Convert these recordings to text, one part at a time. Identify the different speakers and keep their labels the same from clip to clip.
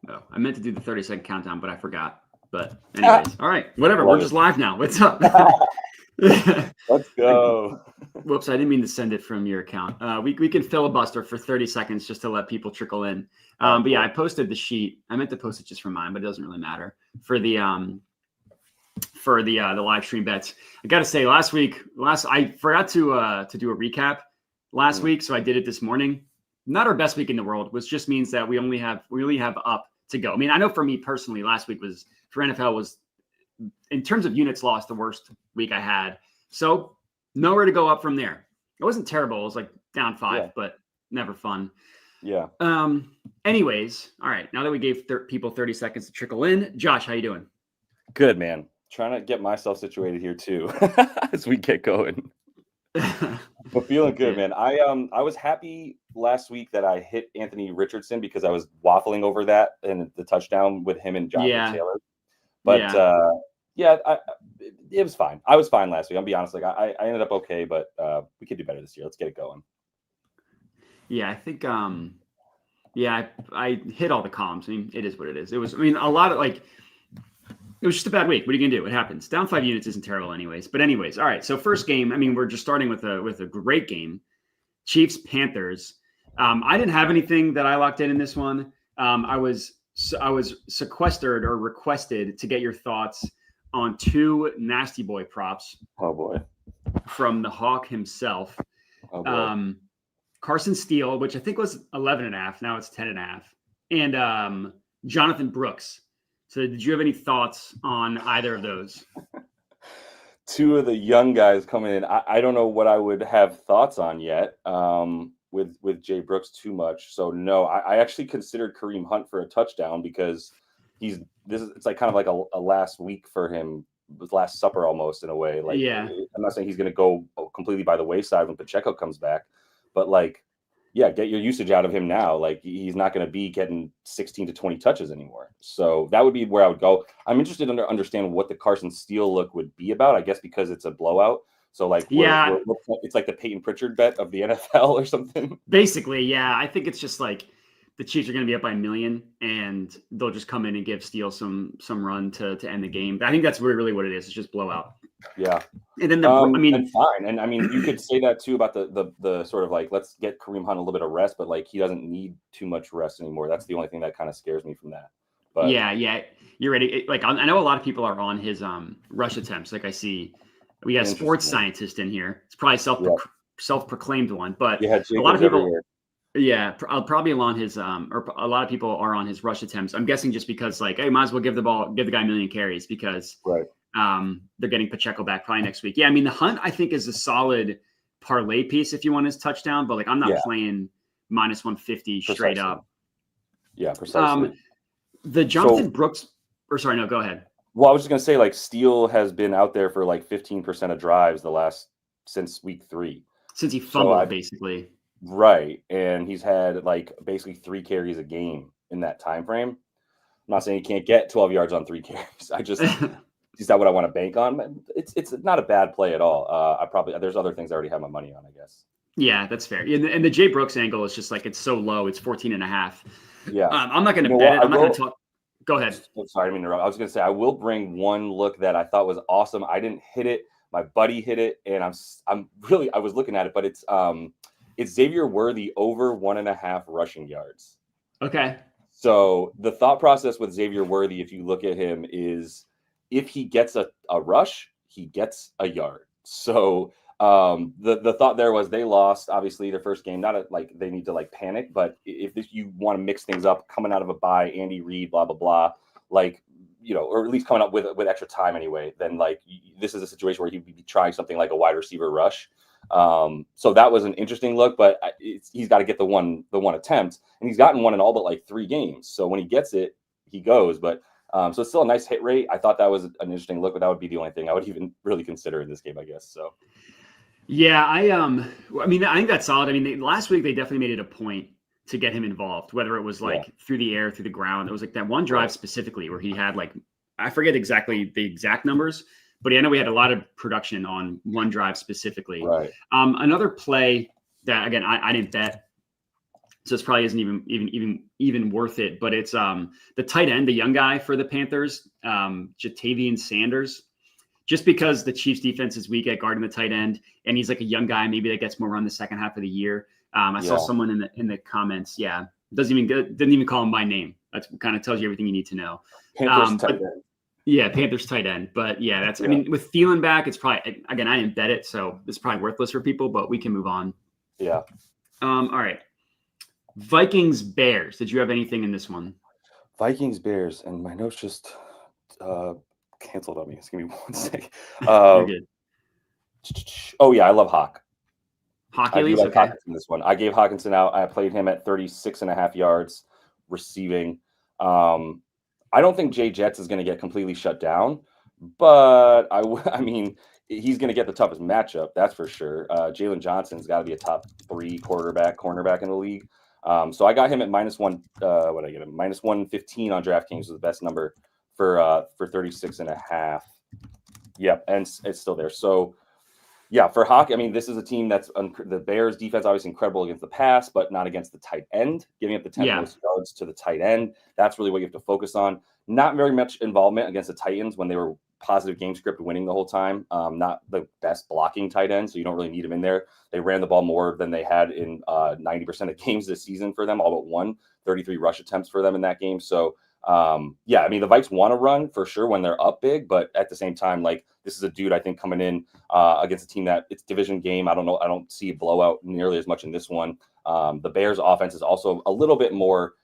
Speaker 1: Oh, I meant to do the 30-second countdown, but I forgot. But anyways, all right, whatever. We're just live now. What's up?
Speaker 2: Let's go.
Speaker 1: Whoops, I didn't mean to send it from your account. We can filibuster for 30 seconds just to let people trickle in. But yeah, I posted the sheet. I meant to post it just for mine, but it doesn't really matter for the live stream bets. I got to say, last week, I forgot to do a recap last week, so I did it this morning. Not our best week in the world, which just means that we only have up to go. I mean, I know for me personally, last week for NFL was, in terms of units lost, the worst week I had. So nowhere to go up from there. It wasn't terrible. It was like down 5, but never fun.
Speaker 2: Yeah.
Speaker 1: Anyways, all right. Now that we gave people 30 seconds to trickle in, Josh, how you doing?
Speaker 2: Good, man. Trying to get myself situated here too as we get going. But feeling good, man. I was happy last week that I hit Anthony Richardson because I was waffling over that and the touchdown with him and Jonathan Taylor. But it was fine. I was fine last week. I'll be honest. Like I ended up okay, but we could do better this year. Let's get it going.
Speaker 1: Yeah, I think I hit all the columns. I mean, it is what it is. It was, I mean, a lot of it was just a bad week. What are you gonna do? It happens. Down 5 units isn't terrible anyways. But anyways, all right. So first game, I mean, we're just starting with a great game. Chiefs Panthers. I didn't have anything that I locked in this one. I was sequestered or requested to get your thoughts on 2 nasty boy props.
Speaker 2: Oh boy.
Speaker 1: From the Hawk himself.
Speaker 2: Oh boy.
Speaker 1: Carson Steele, which I think was 11.5. Now it's 10.5. And Jonathan Brooks. So did you have any thoughts on either of those?
Speaker 2: 2 of the young guys coming in. I don't know what I would have thoughts on yet with Jay Brooks too much. So no, I actually considered Kareem Hunt for a touchdown because it's like kind of like a last week for him. It was last supper almost in a way. Like,
Speaker 1: yeah.
Speaker 2: I'm not saying he's going to go completely by the wayside when Pacheco comes back, but like, yeah, get your usage out of him now. Like he's not going to be getting 16 to 20 touches anymore. So that would be where I would go. I'm interested in understanding what the Carson Steele look would be about. I guess because it's a blowout. So like, it's like the Peyton Pritchard bet of the NFL or something.
Speaker 1: Basically, yeah. I think it's just like the Chiefs are going to be up by 1 million and they'll just come in and give Steele some run to end the game. I think that's really what it is. It's just blowout.
Speaker 2: Yeah.
Speaker 1: And then
Speaker 2: and fine. And I mean, you could say that too about the sort of like, let's get Kareem Hunt a little bit of rest, but like he doesn't need too much rest anymore. That's the only thing that kind of scares me from that. But
Speaker 1: yeah, you're ready. Like I know a lot of people are on his rush attempts. Like I see, we got a sports scientist in here. It's probably self-proclaimed one, but a lot of people. Everywhere. Yeah, I'll probably on his or a lot of people are on his rush attempts. I'm guessing just because like, hey, might as well give the guy 1 million carries because they're getting Pacheco back probably next week. Yeah, I mean the Hunt I think is a solid parlay piece if you want his touchdown, but like I'm not playing minus 150 straight up.
Speaker 2: Yeah, precisely.
Speaker 1: The Jonathan Brooks, or sorry, no, go ahead.
Speaker 2: Well, I was just gonna say like Steele has been out there for like 15% of drives since week 3.
Speaker 1: Since he fumbled, basically.
Speaker 2: Right. And he's had like basically 3 carries a game in that time frame. I'm not saying he can't get 12 yards on 3 carries. Is that what I want to bank on? It's not a bad play at all. There's other things I already have my money on, I guess.
Speaker 1: Yeah, that's fair. And the Jay Brooks angle is just like, it's so low. It's 14.5.
Speaker 2: Yeah.
Speaker 1: I'm not going to bet it. I'm not going to talk. Go ahead.
Speaker 2: Sorry, I didn't interrupt. I was going to say, I will bring one look that I thought was awesome. I didn't hit it. My buddy hit it. And I was looking at it, but it's Xavier Worthy over 1.5 rushing yards.
Speaker 1: Okay.
Speaker 2: So the thought process with Xavier Worthy, if you look at him, is if he gets a rush, he gets a yard. So the thought there was they lost, obviously, their first game. Not like they need to like panic, but if you want to mix things up, coming out of a bye, Andy Reid, blah, blah, blah, like, or at least coming up with extra time anyway, then like this is a situation where he'd be trying something like a wide receiver rush. So that was an interesting look, but he's got to get the one attempt, and he's gotten one in all but like 3 games. So when he gets it, he goes. But so it's still a nice hit rate. I thought that was an interesting look, but that would be the only thing I would even really consider in this game, I guess. So
Speaker 1: yeah, I mean, I think that's solid. I mean, last week they definitely made it a point to get him involved, whether it was like through the air, through the ground. It was like that one drive specifically where he had like, I forget exactly the exact numbers, but I know we had a lot of production on one drive specifically.
Speaker 2: Right.
Speaker 1: Another play that, again, I didn't bet. So this probably isn't even worth it. But it's the tight end, the young guy for the Panthers, Jatavian Sanders. Just because the Chiefs defense is weak at guarding the tight end, and he's like a young guy, maybe that gets more run the second half of the year. I saw someone in the comments, didn't even call him by name. That kind of tells you everything you need to know.
Speaker 2: Panthers tight end.
Speaker 1: Yeah, Panthers tight end. But I mean, with Thielen back, it's probably, again, I didn't bet it, so it's probably worthless for people, but we can move on.
Speaker 2: Yeah.
Speaker 1: All right. Vikings Bears. Did you have anything in this one?
Speaker 2: Vikings Bears, and my notes just canceled on me. Just give me 1 second.
Speaker 1: You're good.
Speaker 2: Oh yeah, I love Hawk.
Speaker 1: Hockey leagues, okay.
Speaker 2: Hawkinson this one. I gave Hawkinson out. I played him at 36.5 yards receiving. I don't think Jay Jets is going to get completely shut down, but I mean, he's going to get the toughest matchup, that's for sure. Jalen Johnson's got to be a top 3 cornerback in the league. So I got him at -1. What did I get him? -115 on DraftKings was the best number for 36.5. Yep, and it's still there. So yeah, for Hawk, I mean, this is a team that's the Bears defense obviously incredible against the pass, but not against the tight end. Giving up the 10 most yards to the tight end, that's really what you have to focus on. Not very much involvement against the Titans when they were positive game script winning the whole time. Not the best blocking tight end, so you don't really need him in there. They ran the ball more than they had in 90% of games this season for them, all but one. 33 rush attempts for them in that game. So I mean, the Vikes want to run for sure when they're up big, but at the same time, like, this is a dude I think coming in against a team that it's division game. I don't know. I don't see a blowout nearly as much in this one. The Bears offense is also a little bit more.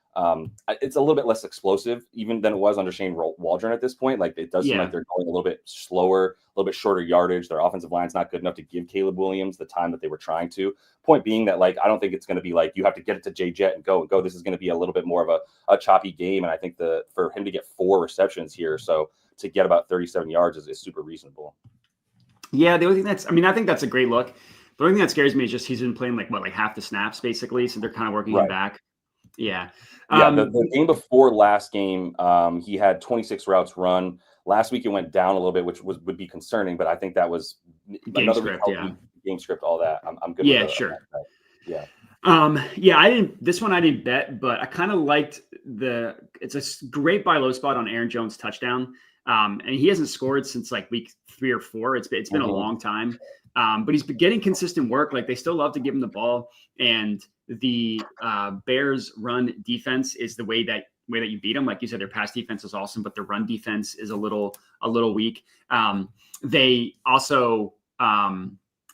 Speaker 2: It's a little bit less explosive even than it was under Shane Waldron at this point. Like, it does seem like they're going a little bit slower, a little bit shorter yardage. Their offensive line's not good enough to give Caleb Williams the time that they were trying to. Point being that, like, I don't think it's going to be like you have to get it to Jay Jet and go. This is going to be a little bit more of a choppy game. And I think for him to get 4 receptions here, so to get about 37 yards is super reasonable. Yeah,
Speaker 1: the only thing I think that's a great look. The only thing that scares me is just he's been playing like half the snaps basically. So they're kind of working him back. Yeah.
Speaker 2: The game before last game, he had 26 routes run. Last week it went down a little bit, which would be concerning, but I think that was
Speaker 1: game script,
Speaker 2: game script, all that. I'm good.
Speaker 1: Yeah, sure.
Speaker 2: Yeah.
Speaker 1: This one I didn't bet, but I kind of liked it's a great buy low spot on Aaron Jones touchdown. And he hasn't scored since like week 3 or 4. It's been a long time. But he's been getting consistent work. Like, they still love to give him the ball, and the Bears run defense is the way that you beat them. Like you said, their pass defense is awesome, but their run defense is a little weak. They also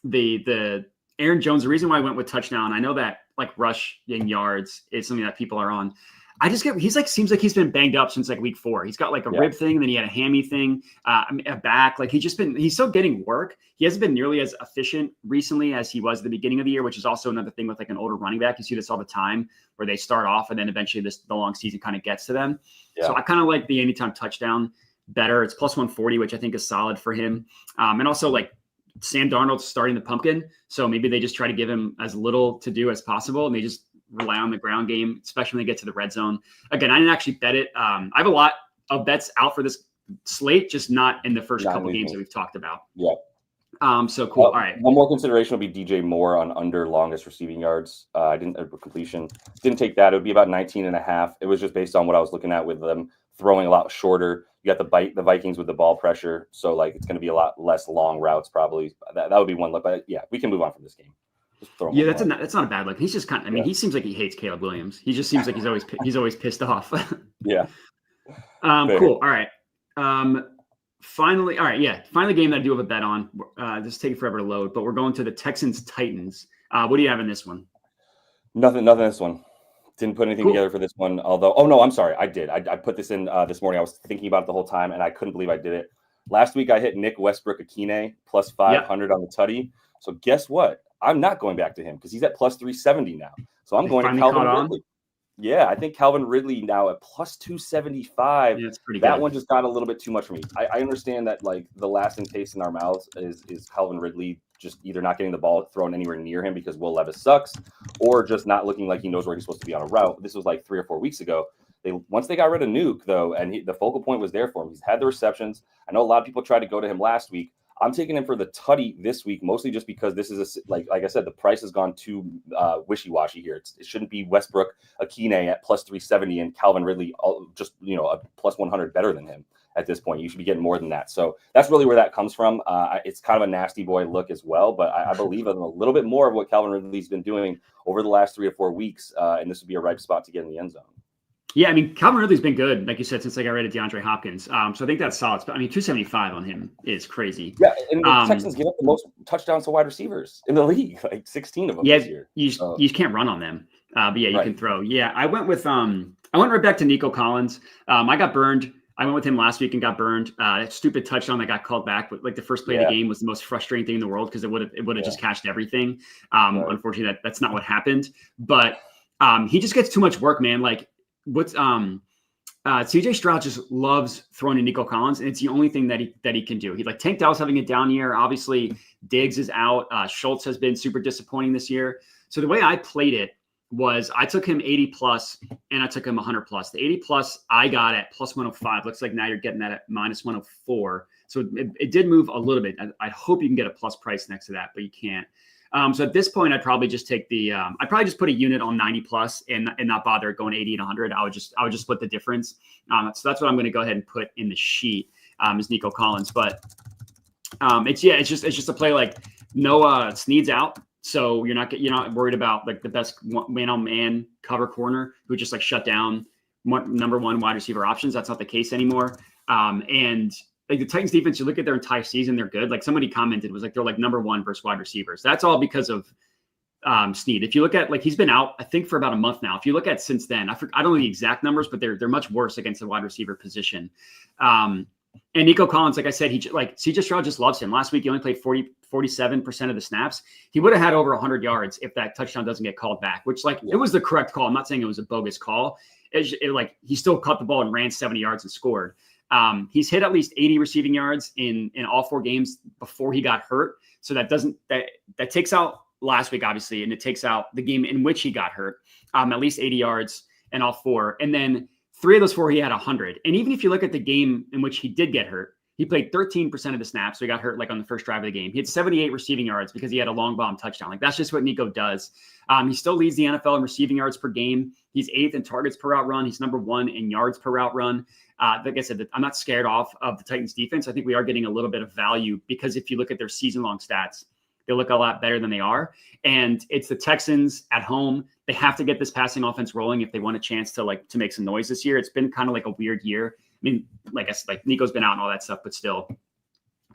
Speaker 1: the Aaron Jones, the reason why I went with touchdown, I know that like rushing yards is something that people are on. Seems like he's been banged up since like week 4. He's got like a rib thing, and then he had a hammy thing, a back. Like, he's still getting work. He hasn't been nearly as efficient recently as he was at the beginning of the year, which is also another thing with like an older running back. You see this all the time where they start off and then eventually the long season kind of gets to them. Yeah. So I kind of like the anytime touchdown better. It's plus 140, which I think is solid for him. And also, like, Sam Darnold's starting the pumpkin. So maybe they just try to give him as little to do as possible, and they just rely on the ground game, especially when they get to the red zone. Again, I didn't actually bet it. I have a lot of bets out for this slate, just not in the first couple games that we've talked about.
Speaker 2: Yeah.
Speaker 1: So cool. All right.
Speaker 2: One more consideration would be DJ Moore on under longest receiving yards. Completion. Didn't take that. It would be about 19.5. It was just based on what I was looking at with them throwing a lot shorter. You got the Vikings with the ball pressure. So like, it's going to be a lot less long routes probably. That would be one look, but yeah, we can move on from this game.
Speaker 1: That's not a bad look. He's just kind of, he seems like he hates Caleb Williams. He just seems like he's always pissed off.
Speaker 2: Yeah.
Speaker 1: Cool. All right. Finally game that I do have a bet on. This is taking forever to load, but we're going to the Texans Titans. What do you have in this one?
Speaker 2: Nothing in this one. Didn't put anything together for this one. Although, I'm sorry. I did. I put this in this morning. I was thinking about it the whole time, and I couldn't believe I did it. Last week, I hit Nick Westbrook-Akine plus 500 on the Tutty. So guess what? I'm not going back to him because he's at plus 370 now. So I'm going to Calvin Ridley. Yeah, I think Calvin Ridley now at plus 275.
Speaker 1: Yeah, that's pretty
Speaker 2: good. That
Speaker 1: one
Speaker 2: one just got a little bit too much for me. I understand that, like, the lasting taste in our mouths is Calvin Ridley just either not getting the ball thrown anywhere near him because Will Levis sucks, or just not looking like he knows where he's supposed to be on a route. This was like 3 or 4 weeks ago. Once they got rid of Nuke, though, and the focal point was there for him. He's had the receptions. I know a lot of people tried to go to him last week. I'm taking him for the Tutty this week, mostly just because this is like I said, the price has gone too wishy-washy here. It shouldn't be Westbrook Akine at plus 370 and Calvin Ridley just a plus 100 better than him at this point. You should be getting more than that. So that's really where that comes from. It's kind of a nasty boy look as well, but I believe in a little bit more of what Calvin Ridley's been doing over the last 3 or 4 weeks, and this would be a ripe spot to get in the end zone.
Speaker 1: Yeah, I mean, Calvin Ridley's been good, like you said, since I got rid of DeAndre Hopkins. So I think that's solid. But I mean, 275 on him is crazy.
Speaker 2: Yeah, and the Texans give up the most touchdowns to wide receivers in the league, like 16 of them this year.
Speaker 1: You just can't run on them. But yeah, you can throw. Yeah, I went right back to Nico Collins. I got burned. I went with him last week and got burned. That stupid touchdown that got called back, but like the first play of the game was the most frustrating thing in the world because it would have just cashed everything. Unfortunately, that's not what happened. But he just gets too much work, man. Like what's CJ Stroud just loves throwing to Nico Collins, and it's the only thing that he can do. He like Tank Dell's having a down year. Obviously, Diggs is out. Schultz has been super disappointing this year. So the way I played it was I took him 80 plus and I took him 100 plus. The 80 plus I got at plus 105. Looks like now you're getting that at minus 104. So it did move a little bit. I hope you can get a plus price next to that, but you can't. So at this point, I'd probably just take I'd probably just put a unit on 90 plus and not bother going 80 and 100. I would just split the difference. So that's what I'm going to go ahead and put in the sheet is Nico Collins. But it's just a play like Noah Snead's out. So you're not worried about like the best man-on-man cover corner who just like shut down number one wide receiver options. That's not the case anymore. And like the Titans defense, you look at their entire season, they're good. Like somebody commented was like, they're like number one versus wide receivers. That's all because of Snead. If you look at like, he's been out, I think for about a month now. If you look at since then, I don't know the exact numbers, but they're much worse against the wide receiver position. And Nico Collins, like I said, CJ Stroud just loves him. Last week, he only played 47% of the snaps. He would have had over 100 yards if that touchdown doesn't get called back, which it was the correct call. I'm not saying it was a bogus call. He still caught the ball and ran 70 yards and scored. He's hit at least 80 receiving yards in all 4 games before he got hurt. So that takes out last week, obviously, and it takes out the game in which he got hurt, at least 80 yards in all 4. And then 3 of those 4, he had 100. And even if you look at the game in which he did get hurt, he played 13% of the snaps. So he got hurt like on the first drive of the game. He had 78 receiving yards because he had a long bomb touchdown. Like that's just what Nico does. He still leads the NFL in receiving yards per game. He's 8th in targets per route run. He's number 1 in yards per route run. Like I said, I'm not scared off of the Titans defense. I think we are getting a little bit of value because if you look at their season-long stats, they look a lot better than they are. And it's the Texans at home. They have to get this passing offense rolling if they want a chance to make some noise this year. It's been kind of like a weird year. I mean, like Nico's been out and all that stuff, but still.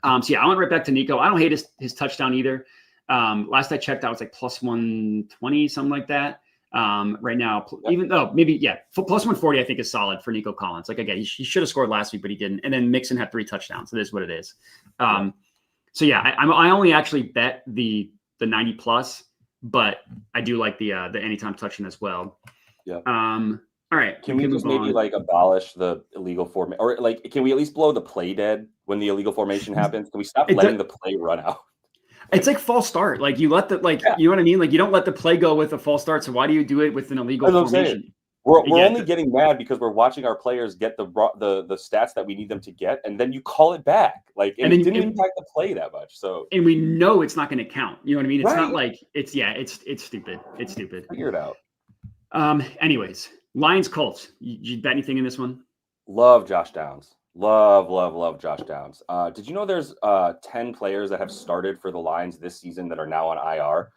Speaker 1: So yeah, I went right back to Nico. I don't hate his touchdown either. Last I checked, I was like plus 120, something like that. Right now, even though plus 140, I think is solid for Nico Collins. Like again, he should have scored last week, but he didn't. And then Mixon had 3 touchdowns. So this is what it is. So yeah, I only actually bet the 90 plus, but I do like the anytime touching as well.
Speaker 2: Yeah.
Speaker 1: All right.
Speaker 2: Can we just maybe abolish the illegal formation, or can we at least blow the play dead when the illegal formation happens? Can we stop letting the play run out?
Speaker 1: It's like false start. Like you let you know what I mean? Like you don't let the play go with a false start. So why do you do it with an illegal formation?
Speaker 2: We're only getting mad because we're watching our players get the stats that we need them to get, and then you call it back. It didn't impact the play that much. So
Speaker 1: and we know it's not going to count. You know what I mean? It's not like it's stupid. It's stupid.
Speaker 2: Figure it out.
Speaker 1: Anyways, Lions Colts. You bet anything in this one?
Speaker 2: Love Josh Downs. Love Josh Downs. Did you know there's 10 players that have started for the Lions this season that are now on IR?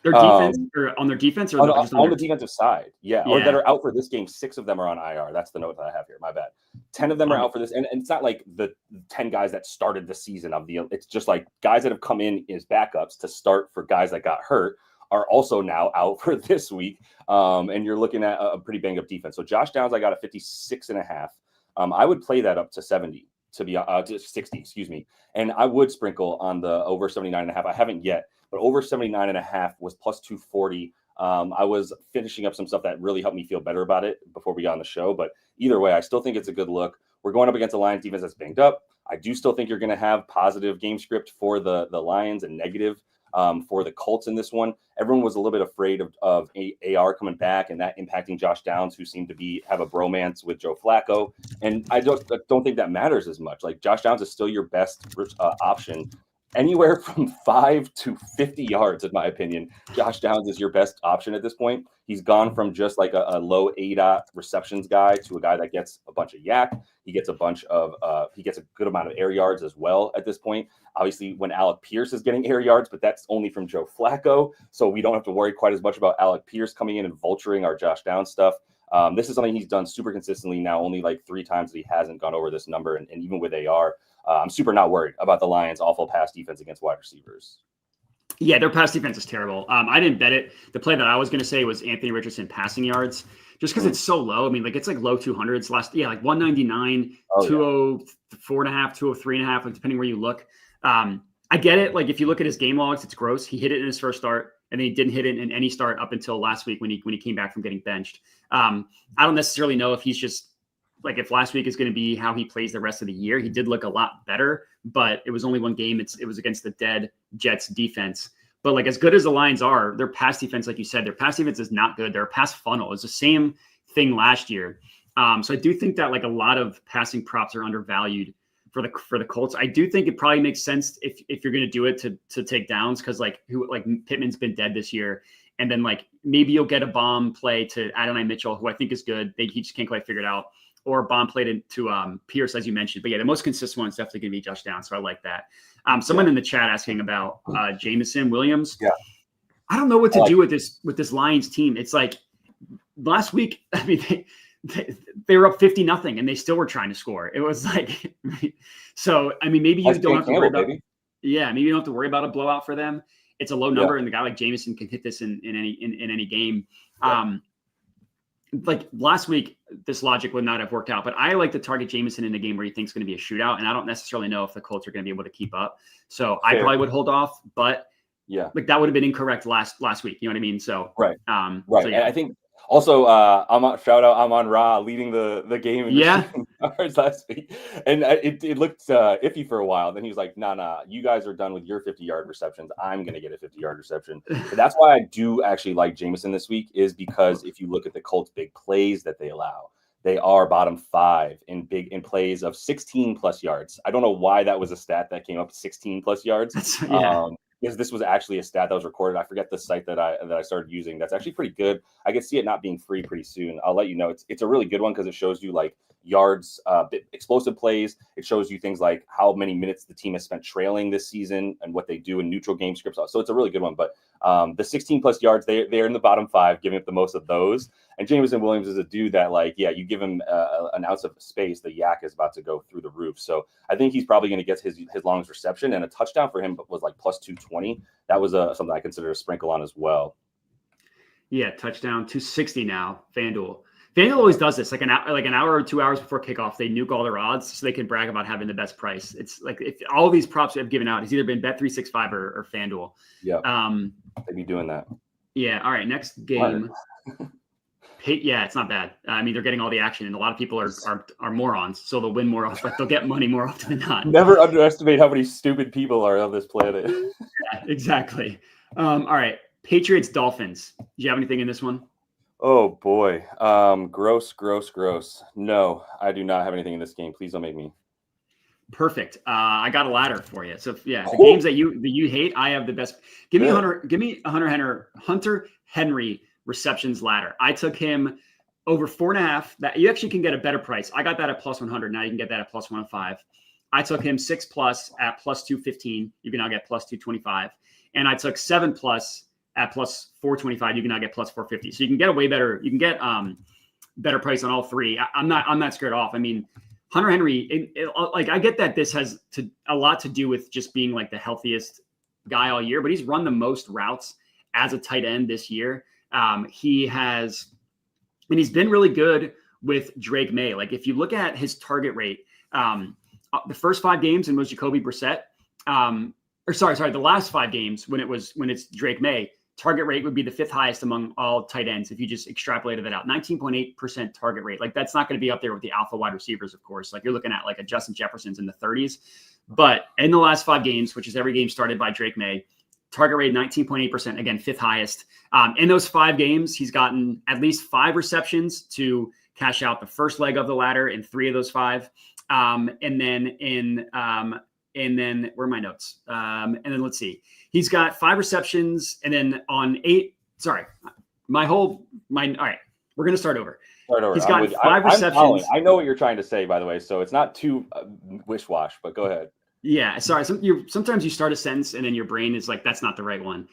Speaker 1: Their defense or on their defense or
Speaker 2: on the defensive side. Yeah. Or that are out for this game. 6 of them are on IR. That's the note that I have here. My bad. 10 of them are out for this. And it's not like the 10 guys that started the season it's just like guys that have come in as backups to start for guys that got hurt are also now out for this week. And you're looking at a pretty banged up defense. So Josh Downs, I got a 56.5. I would play that up to 70 to 60, excuse me. And I would sprinkle on the over 79.5. I haven't yet, but over 79.5 was plus 240. I was finishing up some stuff that really helped me feel better about it before we got on the show. But either way, I still think it's a good look. We're going up against a Lions defense that's banged up. I do still think you're going to have positive game script for the Lions and negative for the Colts in this one. Everyone was a little bit afraid of AR coming back and that impacting Josh Downs, who seemed to have a bromance with Joe Flacco. And I don't think that matters as much. Like, Josh Downs is still your best option. Anywhere from 5 to 50 yards, in my opinion, Josh Downs is your best option at this point. He's gone from just like a low ADOT receptions guy to a guy that gets a bunch of yak. He gets a good amount of air yards as well at this point. Obviously, when Alec Pierce is getting air yards, but that's only from Joe Flacco. So we don't have to worry quite as much about Alec Pierce coming in and vulturing our Josh Downs stuff. This is something he's done super consistently now, only like 3 times that he hasn't gone over this number. And even with AR, I'm super not worried about the Lions' awful pass defense against wide receivers.
Speaker 1: Yeah, their pass defense is terrible. I didn't bet it. The play that I was going to say was Anthony Richardson passing yards, just because it's so low. I mean, like, it's like low 200s like 199, 204.5, 203.5, like, depending where you look. I get it. Like, if you look at his game logs, it's gross. He hit it in his first start, and then he didn't hit it in any start up until last week when he came back from getting benched. I don't necessarily know if he's just, like, if last week is going to be how he plays the rest of the year. He did look a lot better, but it was only one game. It was against the dead Jets defense. But, like, as good as the Lions are, their pass defense, like you said, their pass defense is not good. Their pass funnel is the same thing last year. So I do think that, like, a lot of passing props are undervalued for the Colts. I do think it probably makes sense if you're going to do it to take downs, because like Pittman's been dead this year. And then, like, maybe you'll get a bomb play to Adonai Mitchell, who I think is good. He just can't quite figure it out. Or a bomb play to Pierce, as you mentioned. But yeah, the most consistent one is definitely going to be Josh Downs. So I like that. Someone in the chat asking about Jameson Williams.
Speaker 2: Yeah,
Speaker 1: I don't know what to do with this Lions team. It's like last week, I mean, they were up 50-0 and they still were trying to score. It was like, so I mean, maybe you don't have to worry about. Yeah, maybe you don't have to worry about a blowout for them. It's a low number, and the guy like Jameson can hit this in any game. Yeah. Like last week, this logic would not have worked out, but I like to target Jameson in a game where he thinks going to be a shootout, and I don't necessarily know if the Colts are going to be able to keep up. So I probably would hold off, but yeah, like that would have been incorrect last week. You know what I mean? So
Speaker 2: right. So, yeah. And I think also shout out Amon-Ra leading the game in yards last week, and it looked iffy for a while. Then he was like, "Nah, you guys are done with your 50-yard receptions. I'm going to get a 50-yard reception." But that's why I do actually like Jameson this week, is because if you look at the Colts' big plays that they allow, they are bottom 5 in plays of 16+ yards. I don't know why that was a stat that came up 16+ yards. Because this was actually a stat that was recorded. I forget the site that I started using. That's actually pretty good. I could see it not being free pretty soon. I'll let you know. It's a really good one because it shows you like yards, explosive plays. It shows you things like how many minutes the team has spent trailing this season and what they do in neutral game scripts. So it's a really good one. But the 16+ yards, they're in the bottom 5, giving up the most of those. And Jameson Williams is a dude that, like, yeah, you give him an ounce of space, the yak is about to go through the roof. So I think he's probably going to get his longest reception, and a touchdown for him was like plus 220. That was something I consider a sprinkle on as well.
Speaker 1: Yeah, touchdown 260 now. FanDuel always does this, like an hour or 2 hours before kickoff. They nuke all their odds so they can brag about having the best price. It's like if all of these props we have given out, it's either been Bet365 or FanDuel.
Speaker 2: Yeah, they'd be doing that.
Speaker 1: Yeah. All right, next game. Yeah, it's not bad. I mean, they're getting all the action, and a lot of people are morons, so they'll win more often. They'll get money more often than not.
Speaker 2: Never underestimate how many stupid people are on this planet.
Speaker 1: Yeah, exactly. All right, Patriots Dolphins. Do you have anything in this one?
Speaker 2: Oh boy, gross. No, I do not have anything in this game. Please don't make me.
Speaker 1: Perfect. I got a ladder for you. So yeah, the games that you hate, I have the best. Give me Hunter Henry receptions ladder. I took him over 4.5. That you actually can get a better price. I got that at plus 100. Now you can get that at plus 105. I took him 6+ at plus 215. You can now get plus 225. And I took 7+ at plus 425. You can now get plus 450. So you can get a way better. You can get better price on all three. I'm not scared off. I mean, Hunter Henry, like I get that this has a lot to do with just being like the healthiest guy all year, but he's run the most routes as a tight end this year. He's been really good with Drake May. Like if you look at his target rate, the first 5 games, and was Jacoby Brissett, the last 5 games when it's Drake May, target rate would be the 5th highest among all tight ends if you just extrapolated that out. 19.8% target rate. Like that's not going to be up there with the alpha wide receivers, of course. Like you're looking at like a Justin Jefferson's in the 30s. But in the last 5 games, which is every game started by Drake May, target rate 19.8%. Again, 5th highest. In those 5 games, he's gotten at least 5 receptions to cash out the first leg of the ladder in 3 of those 5. And then where are my notes? And then let's see. He's got 5 receptions, and then on 8. Sorry, all right. We're gonna start over. He's got 5 receptions.
Speaker 2: I know what you're trying to say, by the way, so it's not too wish-wash, but go ahead.
Speaker 1: Yeah, sorry. Sometimes you start a sentence and then your brain is like, that's not the right one.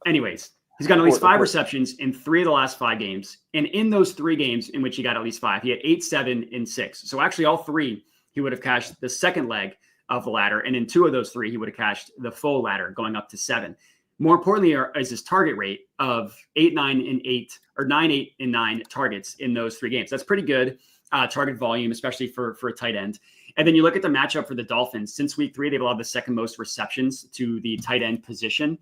Speaker 1: Anyways, he's got at least 5 receptions in 3 of the last 5 games. And in those 3 games in which he got at least 5, he had 8, 7, and 6. So actually all 3, he would have cashed the second leg of the ladder. And in 2 of those 3, he would have cashed the full ladder going up to 7. More importantly is his target rate of 8, 9, and 8, or 9, 8, and 9 targets in those 3 games. That's pretty good target volume, especially for a tight end. And then you look at the matchup for the Dolphins. Since week 3, they've allowed the 2nd most receptions to the tight end position.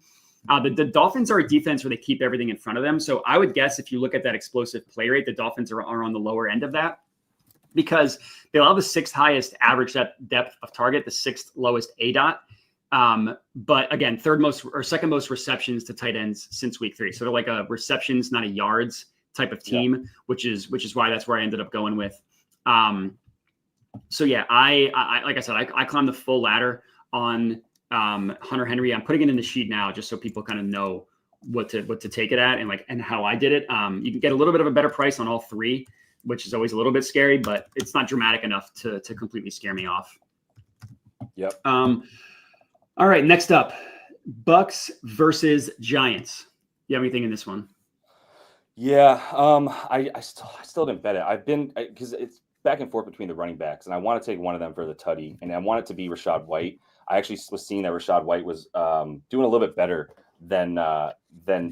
Speaker 1: The Dolphins are a defense where they keep everything in front of them. So I would guess if you look at that explosive play rate, the Dolphins are on the lower end of that, because they allow the 6th highest average depth of target, the 6th lowest ADOT. But again, 2nd most receptions to tight ends since week 3. So they're like a receptions, not a yards type of team, which is why that's where I ended up going with. So yeah, I like I said, I climbed the full ladder on Hunter Henry. I'm putting it in the sheet now just so people kind of know what to take it at and how I did it. You can get a little bit of a better price on all 3, which is always a little bit scary, but it's not dramatic enough to completely scare me off.
Speaker 2: Yep.
Speaker 1: All right, next up, Bucks versus Giants. You have anything in this one?
Speaker 2: Yeah, I still didn't bet it. Because it's back and forth between the running backs, and I want to take one of them for the Tutty, and I want it to be Rachaad White. I actually was seeing that Rachaad White was doing a little bit better than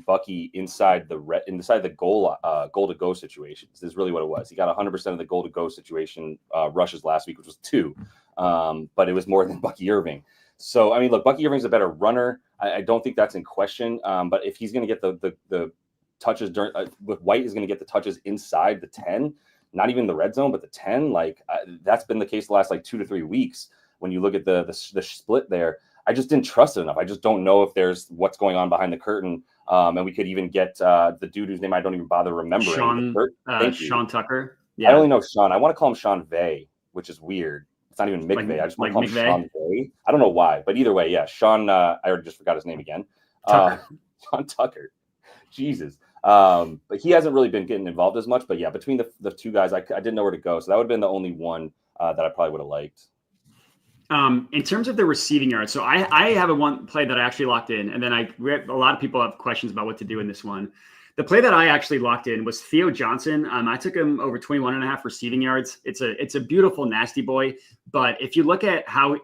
Speaker 2: Bucky inside the goal to go situations. Is really what it was. He got 100% of the goal to go situation rushes last week, which was 2, but it was more than Bucky Irving. So I mean, look, Bucky Irving's a better runner. I don't think that's in question. But if he's going to get the touches with White is going to get the touches inside the 10, not even the red zone, but the 10. That's been the case the last 2 to 3 weeks. When you look at the split there, I just didn't trust it enough. I just don't know if there's what's going on behind the curtain. And we could even get the dude whose name I don't even bother remembering.
Speaker 1: Sean Tucker. Yeah.
Speaker 2: I only know Sean. I want to call him Sean Vay, which is weird. It's not even McVay. I just want to call him Sean Vay. I don't know why, but either way, yeah. Sean, I already just forgot his name again. Sean Tucker. Jesus. But he hasn't really been getting involved as much. But yeah, between the 2 guys, I didn't know where to go. So that would have been the only one that I probably would have liked.
Speaker 1: In terms of the receiving yards, so I have one play that I actually locked in, and then a lot of people have questions about what to do in this one. The play that I actually locked in was Theo Johnson. I took him over 21.5 receiving yards. It's a beautiful, nasty boy. But if you look at how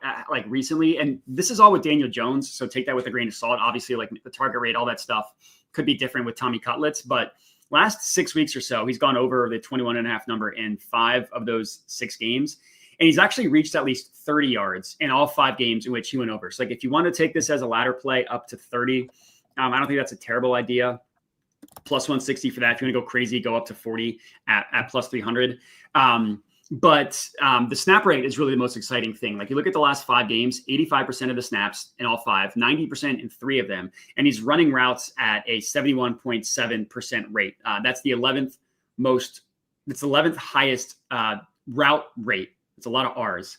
Speaker 1: recently, and this is all with Daniel Jones, so take that with a grain of salt. Obviously, the target rate, all that stuff could be different with Tommy Cutlets. But last 6 weeks or so, he's gone over the 21.5 number in 5 of those 6 games. And he's actually reached at least 30 yards in all 5 games in which he went over. So if you want to take this as a ladder play up to 30, I don't think that's a terrible idea. Plus 160 for that. If you want to go crazy, go up to 40 at plus 300. But the snap rate is really the most exciting thing. You look at the last 5 games, 85% of the snaps in all 5, 90% in 3 of them. And he's running routes at a 71.7% rate. That's the 11th highest route rate. It's a lot of R's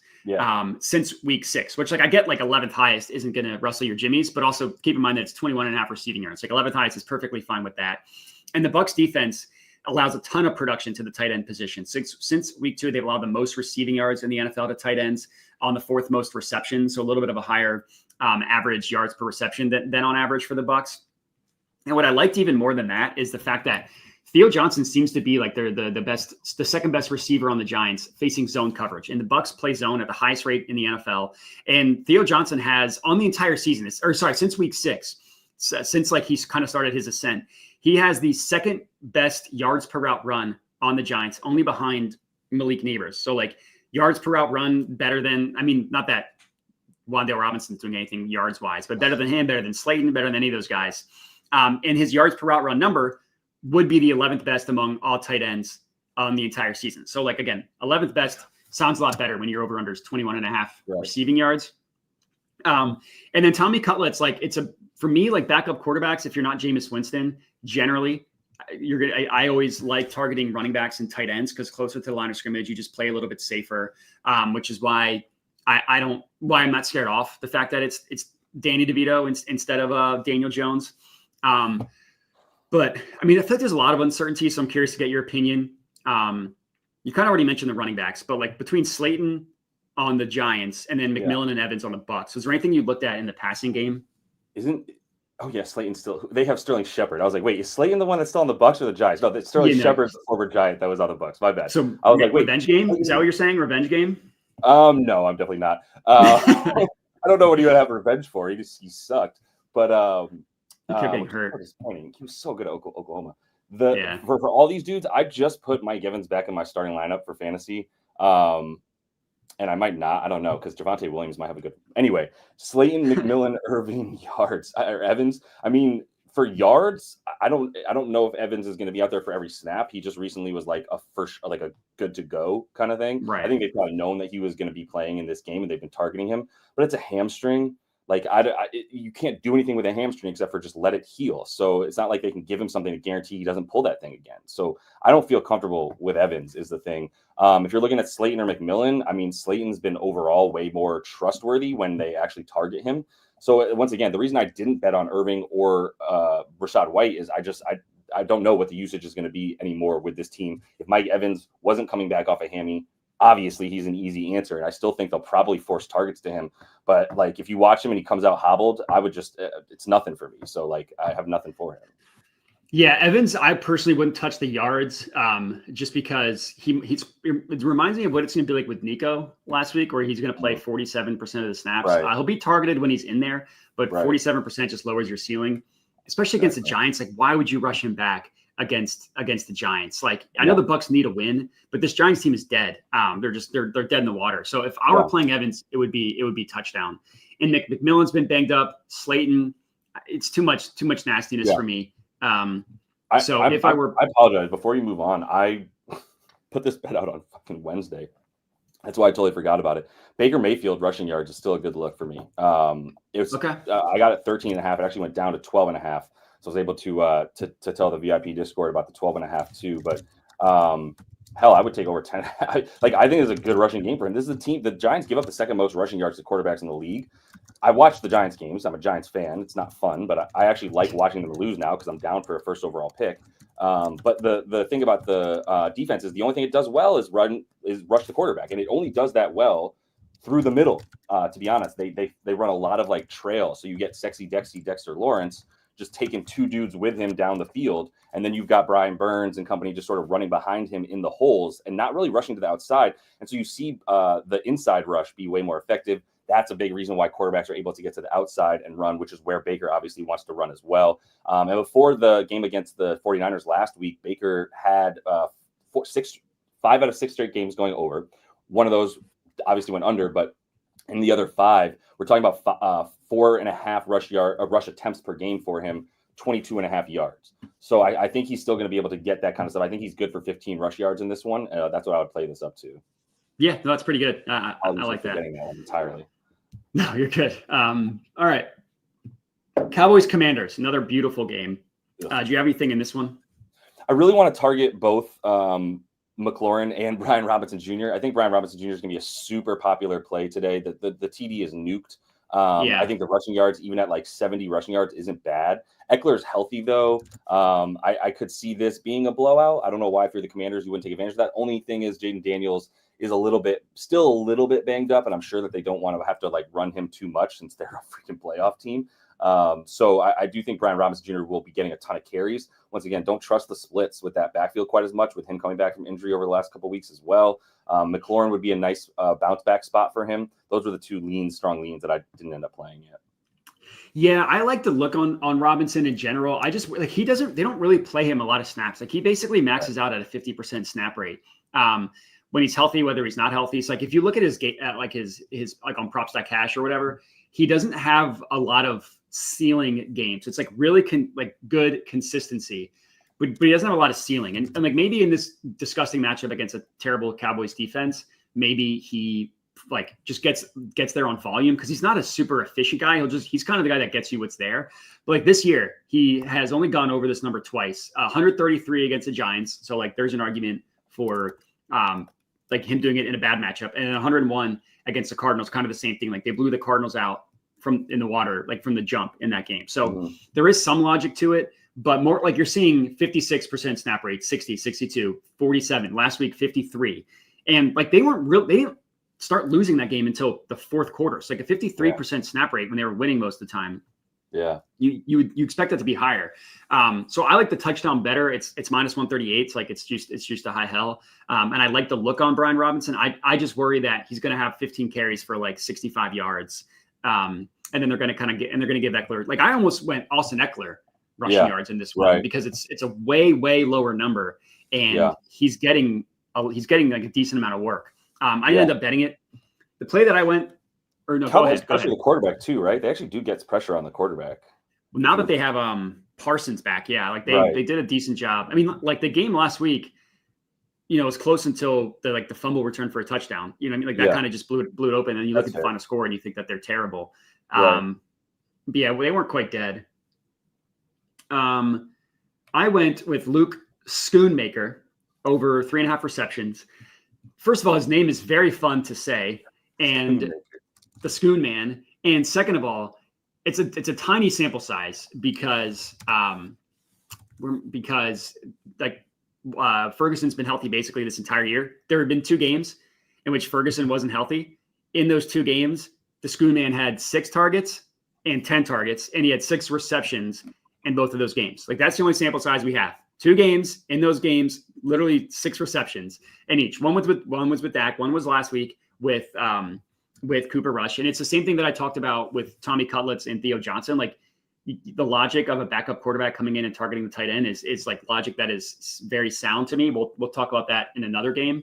Speaker 1: since week 6, which I get 11th highest isn't going to rustle your jimmies, but also keep in mind that it's 21.5 receiving yards. 11th highest is perfectly fine with that. And the Bucs defense allows a ton of production to the tight end position. Since week 2, they've allowed the most receiving yards in the NFL to tight ends on the 4th most receptions. So a little bit of a higher average yards per reception than on average for the Bucs. And what I liked even more than that is the fact that Theo Johnson seems to be the second best receiver on the Giants facing zone coverage. And the Bucs play zone at the highest rate in the NFL. And Theo Johnson has on the entire season, since week 6, since he's kind of started his ascent, he has the 2nd best yards per route run on the Giants, only behind Malik Neighbors. So yards per route run better than, not that Wan'Dale Robinson's doing anything yards wise, but better than him, better than Slayton, better than any of those guys. And his yards per route run number would be the 11th best among all tight ends on the entire season. So again, 11th best sounds a lot better when your over-under is 21.5 receiving yards. And then Tommy Cutlets, for me, like backup quarterbacks, if you're not Jameis Winston, generally I always like targeting running backs and tight ends because closer to the line of scrimmage, you just play a little bit safer, which is why I'm not scared off the fact that it's Danny DeVito instead of Daniel Jones. But I mean, I feel like there's a lot of uncertainty, so I'm curious to get your opinion. You kind of already mentioned the running backs, but like between Slayton on the Giants and then McMillan and Evans on the Bucs, was there anything you looked at in the passing game?
Speaker 2: Slayton still. They have Sterling Shepard. I was like, wait, is Slayton the one that's still on the Bucs or the Giants? No, Sterling Shepard's the former Giant that was on the Bucs. My bad.
Speaker 1: So I was like, wait, revenge game? Is that what you're saying? Revenge game?
Speaker 2: No, I'm definitely not. I don't know what he would have revenge for. He sucked. But
Speaker 1: he kept getting hurt.
Speaker 2: He was so good at Oklahoma. For all these dudes, I just put Mike Evans back in my starting lineup for fantasy. And I might not. I don't know because Javonte Williams might have a good. Anyway, Slayton, McMillan, Irving, yards, or Evans. I mean, for yards, I don't know if Evans is going to be out there for every snap. He just recently was like a good to go kind of thing.
Speaker 1: Right.
Speaker 2: I think they've probably known that he was going to be playing in this game and they've been targeting him. But it's a hamstring. Like you can't do anything with a hamstring except for just let it heal. So it's not like they can give him something to guarantee he doesn't pull that thing again. So I don't feel comfortable with Evans is the thing. If you're looking at Slayton or McMillan, I mean, Slayton's been overall way more trustworthy when they actually target him. So once again, the reason I didn't bet on Irving or Rachaad White is I don't know what the usage is going to be anymore with this team. If Mike Evans wasn't coming back off a hammy, obviously he's an easy answer. And I still think they'll probably force targets to him. But like, if you watch him and he comes out hobbled, I would just, it's nothing for me. So like, I have nothing for him.
Speaker 1: Yeah. Evans, I personally wouldn't touch the yards just because it reminds me of what it's going to be like with Nico last week, where he's going to play 47% of the snaps.
Speaker 2: Right.
Speaker 1: He'll be targeted when he's in there, but 47% just lowers your ceiling, especially against the Giants. Like, why would you rush him back against the Giants? Like, I know the Bucs need a win, but this Giants team is dead. They're dead in the water. So if I were playing Evans, it would be touchdown. And McMillan's been banged up. Slayton, it's too much nastiness for me. I
Speaker 2: apologize before you move on. I put this bet out on fucking Wednesday. That's why I totally forgot about it. Baker Mayfield rushing yards is still a good look for me. It was okay. I got it 13.5. It actually went down to 12.5. So I was able to tell the VIP Discord about the 12.5 too. But hell, I would take over 10. Like, I think it's a good rushing game for him. This is the team. The Giants give up the second most rushing yards to quarterbacks in the league. I watch the Giants games. I'm a Giants fan. It's not fun, but I actually like watching them lose now because I'm down for a first overall pick. But the thing about the defense is the only thing it does well is rush the quarterback, and it only does that well through the middle. To be honest, they run a lot of like trail, so you get sexy Dexter Lawrence just taking two dudes with him down the field, and then you've got Brian Burns and company just sort of running behind him in the holes and not really rushing to the outside. And so you see the inside rush be way more effective. That's a big reason why quarterbacks are able to get to the outside and run, which is where Baker obviously wants to run as well. And before the game against the 49ers last week, Baker had 5 out of 6 straight games going over. One of those obviously went under, but in the other 5, we're talking about 4.5 rush attempts per game for him, 22.5 yards. So I think he's still going to be able to get that kind of stuff. I think he's good for 15 rush yards in this one. That's what I would play this up to.
Speaker 1: Yeah, no, that's pretty good. I like that.
Speaker 2: Entirely.
Speaker 1: No, you're good. All right. Cowboys Commanders, another beautiful game. Do you have anything in this one?
Speaker 2: I really want to target both McLaurin and Brian Robinson Jr. I think Brian Robinson Jr. is going to be a super popular play today. The TD is nuked. I think the rushing yards, even at like 70 rushing yards, isn't bad. Eckler's healthy, though. I could see this being a blowout. I don't know why, if you're the Commanders, you wouldn't take advantage of that. Only thing is Jaden Daniels is still a little bit banged up, and I'm sure that they don't want to have to like run him too much since they're a freaking playoff team. So I do think Brian Robinson Jr. will be getting a ton of carries. Once again, don't trust the splits with that backfield quite as much with him coming back from injury over the last couple of weeks as well. McLaurin would be a nice bounce back spot for him. Those were the two strong leans that I didn't end up playing yet.
Speaker 1: Yeah, I like the look on Robinson in general. I just like they don't really play him a lot of snaps. Like he basically maxes out at a 50% snap rate. When he's healthy, whether he's not healthy. So like if you look at his game, like his like on props.cash or whatever, he doesn't have a lot of ceiling games. It's like really good consistency, but he doesn't have a lot of ceiling. And like maybe in this disgusting matchup against a terrible Cowboys defense, maybe he like just gets there on volume, because he's not a super efficient guy. He's kind of the guy that gets you what's there. But like this year, he has only gone over this number twice. 133 against the Giants. So like there's an argument for like him doing it in a bad matchup, and 101 against the Cardinals, kind of the same thing. Like they blew the Cardinals out in the water, like from the jump in that game. So there is some logic to it, but more like you're seeing 56% snap rate, 60, 62, 47, last week, 53. And like they didn't start losing that game until the fourth quarter. So like a 53% snap rate when they were winning most of the time.
Speaker 2: Yeah.
Speaker 1: You expect that to be higher. So I like the touchdown better. It's minus 138. It's like, it's just a high hell. And I like the look on Brian Robinson. I just worry that he's going to have 15 carries for like 65 yards. And then they're going to give Eckler, like I almost went Austin Eckler rushing yards in this one, because it's a way, way lower number. And he's getting like a decent amount of work. I ended up betting it. The play that I went, or no, go ahead.
Speaker 2: The quarterback too, right? They actually do get pressure on the quarterback.
Speaker 1: Well, now that they have Parsons back, like they did a decent job. I mean, like the game last week, it was close until the fumble return for a touchdown. You know what I mean? Like that kind of just blew it open. And you look at the final score and you think that they're terrible. But yeah, they weren't quite dead. I went with Luke Schoonmaker over 3.5 receptions. First of all, his name is very fun to say, and the Schoon Man. And second of all, it's a tiny sample size because Ferguson's been healthy basically this entire year. There have been 2 games in which Ferguson wasn't healthy. In those 2 games, the Schoon Man had 6 targets and 10 targets, and he had 6 receptions in both of those games. Like that's the only sample size we have. 2 games, in those games, literally 6 receptions in each. One was with Dak, one was last week with Cooper Rush. And it's the same thing that I talked about with Tommy Cutlets and Theo Johnson. Like the logic of a backup quarterback coming in and targeting the tight end is like logic that is very sound to me. We'll talk about that in another game.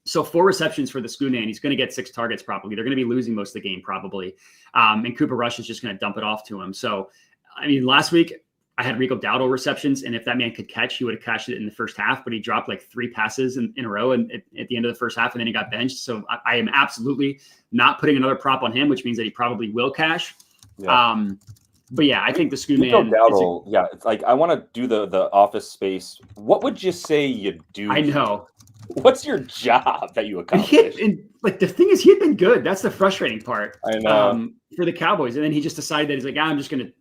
Speaker 1: So 4 receptions for the Schoon Man. He's going to get 6 targets probably. They're going to be losing most of the game probably. And Cooper Rush is just going to dump it off to him. So, I mean, last week I had Rico Dowdle receptions, and if that man could catch, he would have catched it in the first half, but he dropped like 3 passes in a row and at the end of the first half, and then he got benched. So I am absolutely not putting another prop on him, which means that he probably will cash. Yeah. But yeah, I think the Schoon Man.
Speaker 2: Dowdle, it's like I want to do the Office Space. What would you say you do?
Speaker 1: I know.
Speaker 2: What's your job that you accomplish?
Speaker 1: And like the thing is, he had been good. That's the frustrating part.
Speaker 2: I know.
Speaker 1: For the Cowboys, and then he just decided that he's like, I'm just gonna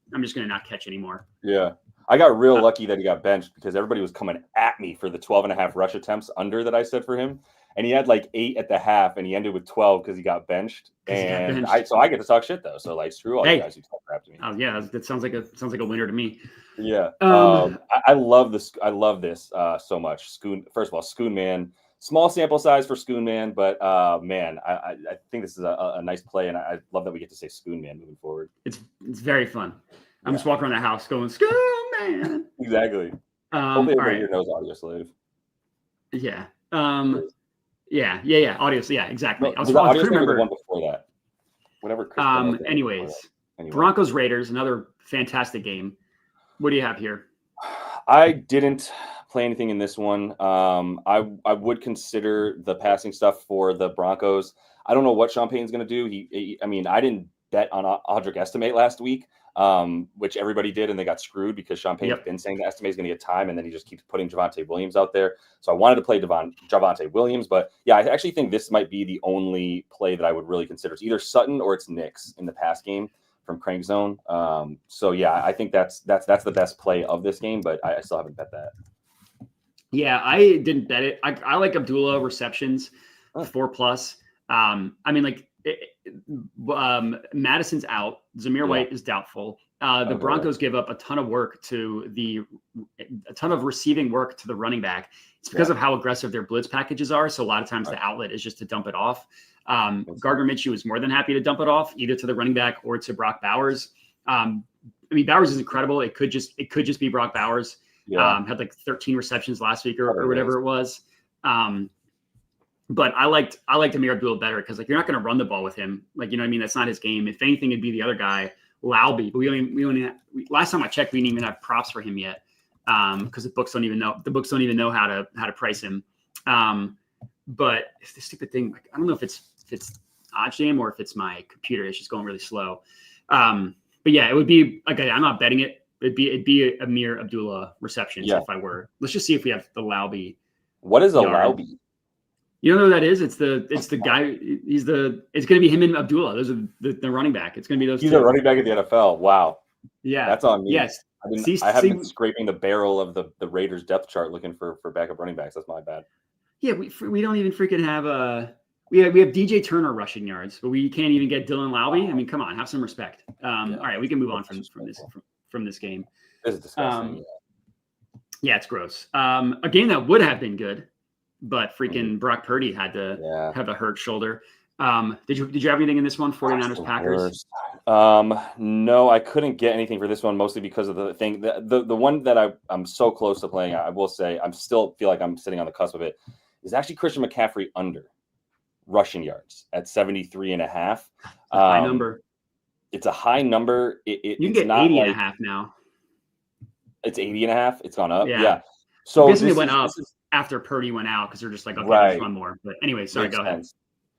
Speaker 1: not catch anymore.
Speaker 2: Yeah, I got real lucky that he got benched because everybody was coming at me for the 12.5 rush attempts under that I said for him, and he had like 8 at the half, and he ended with 12 because he got benched. And I get to talk shit though. So like, screw all you guys who talk crap to me.
Speaker 1: Oh yeah, that sounds like a winner to me.
Speaker 2: Yeah, I love this. I love this so much. First of all, Schoon Man. Small sample size for Schoon Man, but man, I think this is a nice play, and I love that we get to say Schoon Man moving forward.
Speaker 1: It's very fun. I'm just walking around the house going Schoon Man.
Speaker 2: Exactly. Hopefully, your nose audio slave.
Speaker 1: Yeah. Yeah. Audio. Yeah, exactly.
Speaker 2: No, I was trying to remember the one before that. Whatever.
Speaker 1: Anyways, Broncos Raiders, another fantastic game. What do you have here?
Speaker 2: I didn't play anything in this one. I would consider the passing stuff for the Broncos. I don't know what Sean Payton's going to do. I mean, I didn't bet on Audric Estimate last week, which everybody did, and they got screwed because Sean Payton's been saying that Estimate is going to get time, and then he just keeps putting Javonte Williams out there. So I wanted to play Javonte Williams, but yeah, I actually think this might be the only play that I would really consider. It's either Sutton or it's Knicks in the pass game from Crank Zone. So yeah, I think that's the best play of this game, but I still haven't bet that.
Speaker 1: Yeah, I didn't bet it. I like Abdullah receptions, 4+. I mean, like Madison's out. Zamir White is doubtful. The Broncos give up a ton of receiving work to the running back. It's because of how aggressive their blitz packages are. So a lot of times the outlet is just to dump it off. Gardner Minshew is more than happy to dump it off either to the running back or to Brock Bowers. I mean, Bowers is incredible. It could just be Brock Bowers. Had like 13 receptions last week or whatever it was. But I liked Amir Abdullah better because like you're not going to run the ball with him. Like, you know what I mean? That's not his game. If anything, it'd be the other guy, Laube. But last time I checked, we didn't even have props for him yet because the books don't even know how to price him. but it's the stupid thing. Like, I don't know if it's OddsJam or if it's my computer. It's just going really slow. But yeah, it would be like, I'm not betting it. It'd be a Amir Abdullah reception if I were. Let's just see if we have the Lauby.
Speaker 2: What is a Lauby?
Speaker 1: You don't know who that is? It's the guy. It's going to be him and Abdullah. Those are the running back. It's going to be those.
Speaker 2: He's
Speaker 1: two.
Speaker 2: a running back at the NFL. Wow.
Speaker 1: Yeah,
Speaker 2: that's on me.
Speaker 1: Yes,
Speaker 2: I haven't been scraping the barrel of the Raiders depth chart looking for backup running backs. That's my bad.
Speaker 1: Yeah, we don't even freaking have we have DJ Turner rushing yards, but we can't even get Dylan Lauby. I mean, come on, have some respect. All right, we can move on from this game.
Speaker 2: This is disgusting.
Speaker 1: Yeah, it's gross. A game that would have been good, but freaking Brock Purdy had to have a hurt shoulder. Did you have anything in this one? 49ers Packers?
Speaker 2: No, I couldn't get anything for this one, mostly because of the thing. The one that I'm so close to playing, I will say, I'm still feel like I'm sitting on the cusp of it, is actually Christian McCaffrey under rushing yards at 73.5.
Speaker 1: High number.
Speaker 2: It's a high number.
Speaker 1: You can get 80.5 now.
Speaker 2: It's 80.5. It's gone up.
Speaker 1: Yeah.
Speaker 2: So
Speaker 1: this went up after Purdy went out because they're just like, okay, let's run more. But anyway, sorry, go ahead.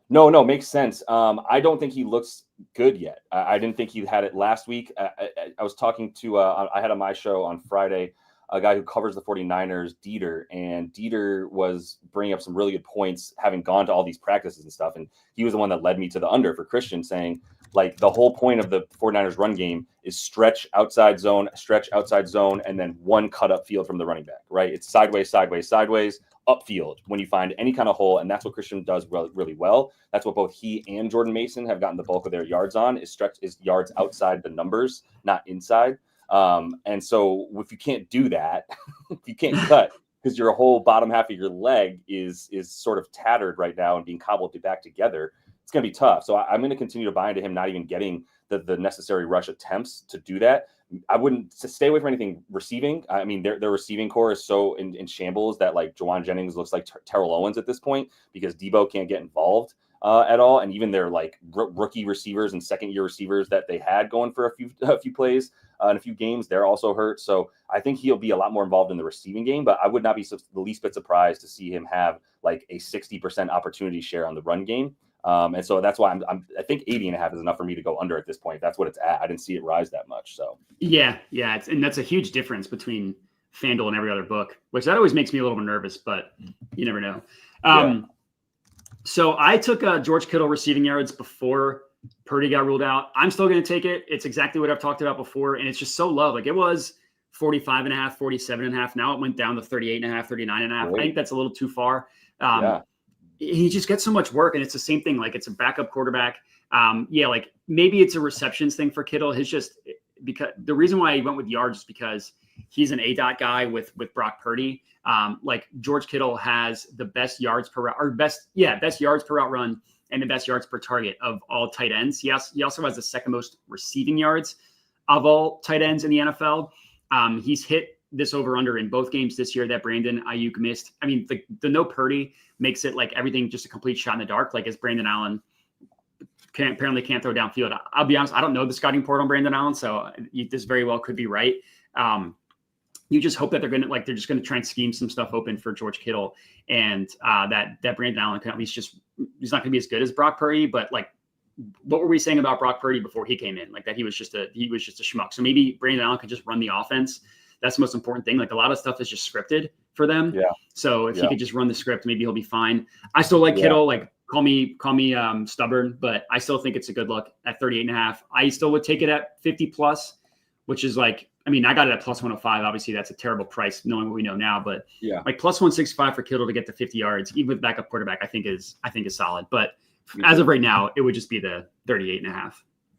Speaker 2: No, makes sense. I don't think he looks good yet. I didn't think he had it last week. I was talking to, I had on my show on Friday, a guy who covers the 49ers, Dieter, and Dieter was bringing up some really good points, having gone to all these practices and stuff. And he was the one that led me to the under for Christian, saying, like, the whole point of the 49ers run game is stretch outside zone, and then one cut up field from the running back, right? It's sideways, upfield when you find any kind of hole. And that's what Christian does really well. That's what both he and Jordan Mason have gotten the bulk of their yards on, is yards outside the numbers, not inside. And so if you can't do that, if you can't cut, because your whole bottom half of your leg is sort of tattered right now and being cobbled back together, it's going to be tough. So I'm going to continue to buy into him not even getting the necessary rush attempts to do that. I wouldn't stay away from anything receiving. I mean, their receiving core is so in shambles that, like, Jawan Jennings looks like Terrell Owens at this point because Debo can't get involved at all. And even their like rookie receivers and second-year receivers that they had going for a few plays in a few games, they're also hurt. So I think he'll be a lot more involved in the receiving game, but I would not be the least bit surprised to see him have like a 60% opportunity share on the run game. And so that's why I think 80.5 is enough for me to go under at this point. That's what it's at. I didn't see it rise that much. So
Speaker 1: yeah. And that's a huge difference between FanDuel and every other book, which that always makes me a little bit nervous, but you never know. So I took George Kittle receiving yards before Purdy got ruled out. I'm still going to take it. It's exactly what I've talked about before. And it's just so low. Like, it was 45.5, 47.5. Now it went down to 38.5, 39.5. I think that's a little too far. He just gets so much work, and it's the same thing. Like, it's a backup quarterback. Like maybe it's a receptions thing for Kittle. Because the reason why he went with yards is because he's an ADOT guy with Brock Purdy. Like, George Kittle has the best yards per route, or best yards per route run and the best yards per target of all tight ends. He also has the second most receiving yards of all tight ends in the NFL. He's hit this over-under in both games this year that Brandon Ayuk missed. I mean, the no Purdy makes it like everything just a complete shot in the dark. Like, as Brandon Allen apparently can't throw downfield. I'll be honest, I don't know the scouting report on Brandon Allen, so this very well could be right. You just hope that they're just gonna try and scheme some stuff open for George Kittle, and that Brandon Allen can at least he's not gonna be as good as Brock Purdy, but like, what were we saying about Brock Purdy before he came in? Like, that he was just a schmuck. So maybe Brandon Allen could just run the offense. That's the most important thing. Like, a lot of stuff is just scripted for them. Yeah. So if he could just run the script, maybe he'll be fine. I still like Kittle. Like, call me stubborn, but I still think it's a good look at 38.5. I still would take it at 50 plus, which is like, I mean, I got it at plus 105. Obviously, that's a terrible price knowing what we know now, but like plus 165 for Kittle to get to 50 yards, even with backup quarterback, I think is solid. But as of right now, it would just be the 38.5.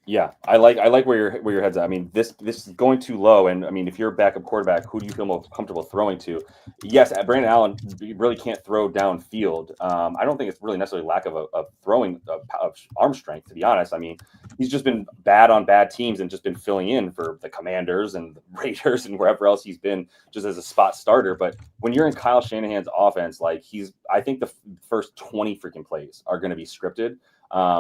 Speaker 2: Yeah, I like where your head's at. I mean, this is going too low, and I mean, if you're a backup quarterback, who do you feel most comfortable throwing to? Yes, Brandon Allen, you really can't throw downfield. I don't think it's really necessarily lack of throwing of arm strength, to be honest. I mean, he's just been bad on bad teams and just been filling in for the Commanders and the Raiders and wherever else he's been just as a spot starter. But when you're in Kyle Shanahan's offense, like, I think the first 20 freaking plays are going to be scripted.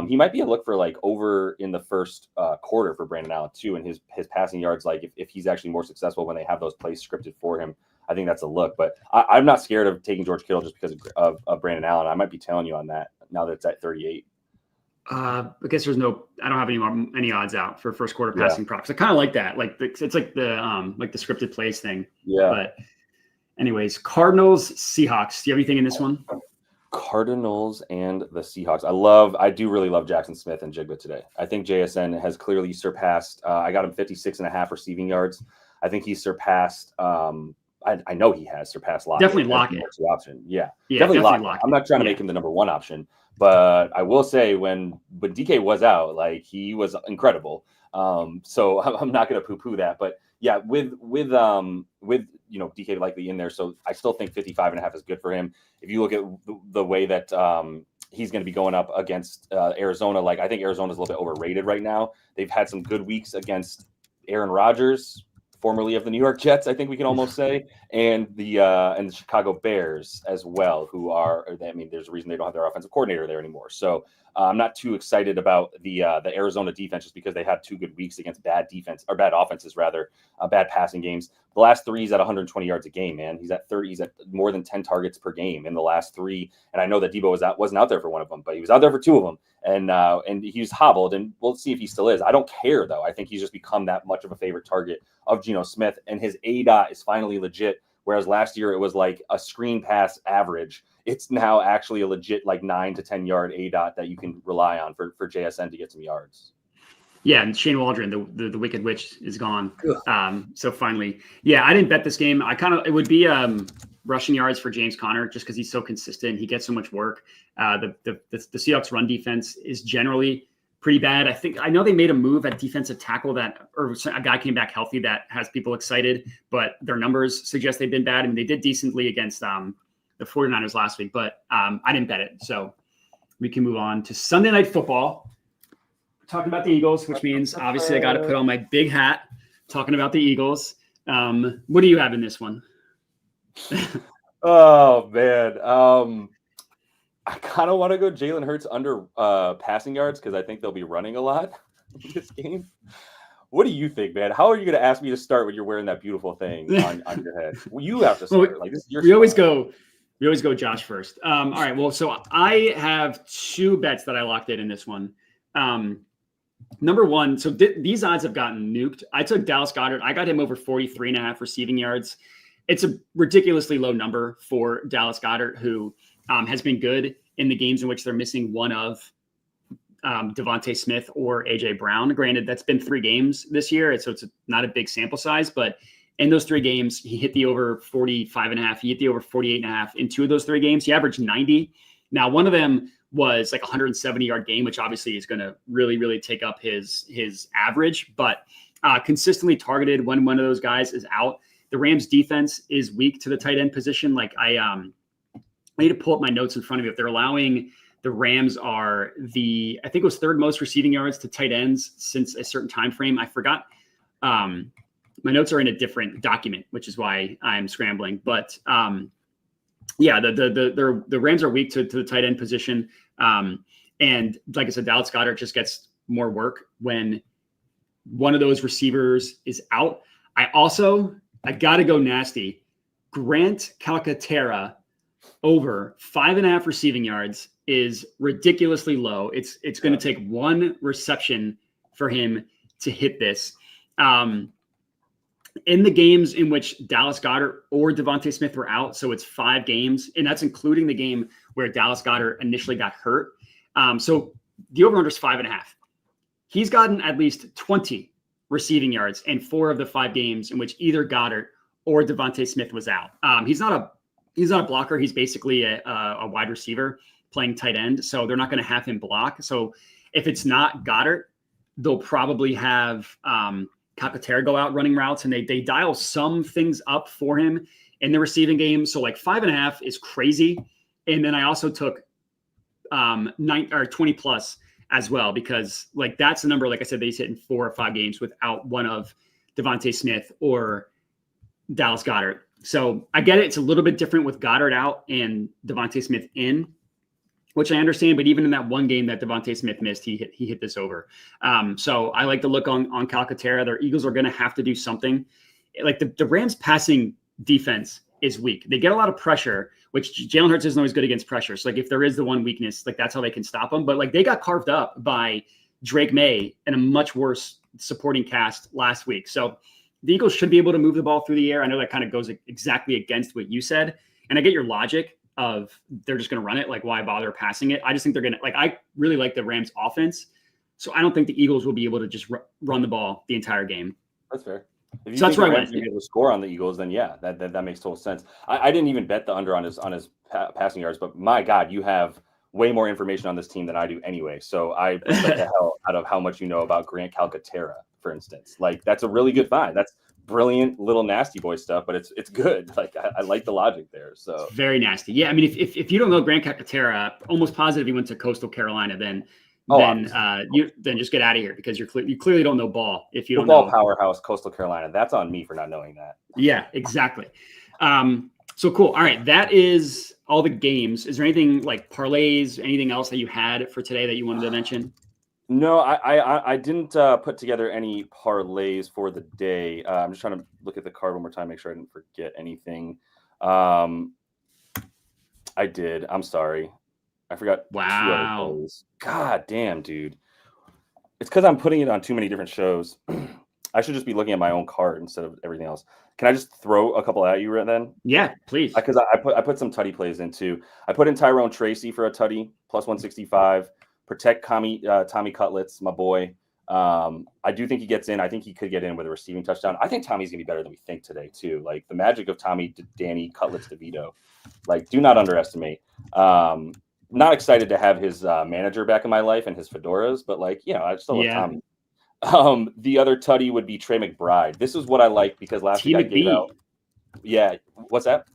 Speaker 2: He might be a look for like over in the first quarter for Brandon Allen too, and his passing yards. Like, if he's actually more successful when they have those plays scripted for him, I think that's a look. But I'm not scared of taking George Kittle just because of Brandon Allen. I might be telling you on that now that it's at 38.
Speaker 1: I guess I don't have any odds out for first quarter passing props. I kind of like that. Like it's like the scripted plays thing.
Speaker 2: Yeah.
Speaker 1: But anyways, Cardinals, Seahawks. Do you have anything in this one?
Speaker 2: Cardinals and the Seahawks. I do really love Jackson Smith and Jigba today. I think JSN has clearly surpassed. I got him 56.5 receiving yards. I think he's surpassed. I know he has surpassed Lockett.
Speaker 1: Definitely Lockett.
Speaker 2: Option. Yeah, definitely Lockett. I'm not trying to make him the number one option, but I will say when DK was out, like he was incredible. So I'm not going to poo-poo that, but yeah, with DK likely in there, so I still think 55.5 is good for him. If you look at the way that he's going to be going up against Arizona, like I think Arizona's a little bit overrated right now. They've had some good weeks against Aaron Rodgers, formerly of the New York Jets, I think we can almost say, and the Chicago Bears as well, who are, there's a reason they don't have their offensive coordinator there anymore. So I'm not too excited about the Arizona defense just because they had 2 good weeks against bad offenses, bad passing games. The last 3 he's at 120 yards a game, man. He's at 30. He's at more than 10 targets per game in the last 3. And I know that Debo wasn't out there for one of them, but he was out there for 2 of them. And he was hobbled, and we'll see if he still is. I don't care though. I think he's just become that much of a favorite target of Geno Smith, and his ADOT is finally legit. Whereas last year it was like a screen pass average. It's now actually a legit like 9 to 10 yard ADOT that you can rely on for JSN to get some yards.
Speaker 1: Yeah, and Shane Waldron, the Wicked Witch, is gone. So finally, I didn't bet this game. It would be rushing yards for James Conner just because he's so consistent. He gets so much work. The Seahawks run defense is generally pretty bad. I know they made a move at defensive tackle or a guy came back healthy that has people excited, but their numbers suggest they've been bad. I mean, they did decently against the 49ers last week, but I didn't bet it. So we can move on to Sunday Night Football. We're talking about the Eagles, which means obviously I got to put on my big hat talking about the Eagles. What do you have in this one?
Speaker 2: Oh, man. I kind of want to go Jalen Hurts under passing yards because I think they'll be running a lot in this game. What do you think, man? How are you going to ask me to start when you're wearing that beautiful thing on your head? Well, you have to start. Like this is your
Speaker 1: we always go Josh first. All right. Well, so I have 2 bets that I locked in this one. Number one, so these odds have gotten nuked. I took Dallas Goedert. I got him over 43.5 receiving yards. It's a ridiculously low number for Dallas Goedert, who has been good in the games in which they're missing one of Devontae Smith or AJ Brown. Granted, that's been 3 games this year, so it's not a big sample size, but in those 3 games, he hit the over 45.5. He hit the over 48.5 in 2 of those 3 games. He averaged 90. Now, one of them was like a 170-yard game, which obviously is going to really, really take up his average, but consistently targeted when one of those guys is out. The Rams defense is weak to the tight end position. Like I need to pull up my notes in front of me. If they're allowing, the Rams are I think it was 3rd most receiving yards to tight ends since a certain time frame. I forgot. My notes are in a different document, which is why I'm scrambling. But the Rams are weak to the tight end position. And like I said, Dallas Goedert just gets more work when one of those receivers is out. I got to go nasty. Grant Calcaterra over 5.5 receiving yards is ridiculously low. It's going to take 1 reception for him to hit this. In the games in which Dallas Goedert or Devontae Smith were out, so it's 5 games, and that's including the game where Dallas Goedert initially got hurt. So the over-under is 5.5. He's gotten at least 20 receiving yards in 4 of the 5 games in which either Goddard or Devontae Smith was out. He's not a blocker. He's basically a wide receiver playing tight end, so they're not going to have him block. So if it's not Goddard, they'll probably have Calcaterra go out running routes, and they dial some things up for him in the receiving game. So like 5.5 is crazy. And then I also took 20 plus as well, because like that's the number, like I said, they hit in 4 or 5 games without one of Devontae Smith or Dallas Goedert. So I get it. It's a little bit different with Goddard out and Devontae Smith in, which I understand. But even in that one game that Devontae Smith missed, he hit this over. So I like the look on Calcaterra. Their Eagles are going to have to do something. Like the Rams passing defense is weak. They get a lot of pressure, which Jalen Hurts isn't always good against pressure. So like if there is the one weakness, like that's how they can stop them. But like they got carved up by Drake May and a much worse supporting cast last week. So the Eagles should be able to move the ball through the air. I know that kind of goes exactly against what you said. And I get your logic of they're just going to run it. Like, why bother passing it? I just think they're going to, like, I really like the Rams offense. So I don't think the Eagles will be able to just run the ball the entire game.
Speaker 2: That's fair. If you
Speaker 1: so that's where I went.
Speaker 2: Be able to score on the Eagles, then yeah, that makes total sense. I didn't even bet the under on his passing yards, but my God, you have way more information on this team than I do anyway. So I respect the hell out of how much you know about Grant Calcaterra, for instance. Like, that's a really good find. That's brilliant little nasty boy stuff, but it's good. Like, I like the logic there. So
Speaker 1: it's very nasty. Yeah, I mean, if you don't know Grant Calcaterra, almost positive he went to Coastal Carolina, then just get out of here, because you clearly don't know ball if you don't know.
Speaker 2: Powerhouse Coastal Carolina. That's on me for not knowing that.
Speaker 1: Yeah, exactly. So cool. All right, that is all the games. Is there anything like parlays, anything else that you had for today that you wanted to mention?
Speaker 2: No, I didn't put together any parlays for the day. I'm just trying to look at the card one more time, make sure I didn't forget anything. I did. I'm sorry. I forgot.
Speaker 1: Wow.
Speaker 2: God damn, dude. It's because I'm putting it on too many different shows. I should just be looking at my own card instead of everything else. Can I just throw a couple at you right then?
Speaker 1: Yeah, please.
Speaker 2: Because I put some Tutty plays in too. I put in Tyrone Tracy for a Tutty, plus 165. Protect Tommy Cutlets, my boy. I do think he gets in. I think he could get in with a receiving touchdown. I think Tommy's going to be better than we think today too. Like, the magic of Tommy, Danny, Cutlets, DeVito. Like, do not underestimate. Not excited to have his manager back in my life and his fedoras, but like, I still love Tommy. The other Tutty would be Trey McBride. This is what I like, because last week I gave out. Yeah. What's that?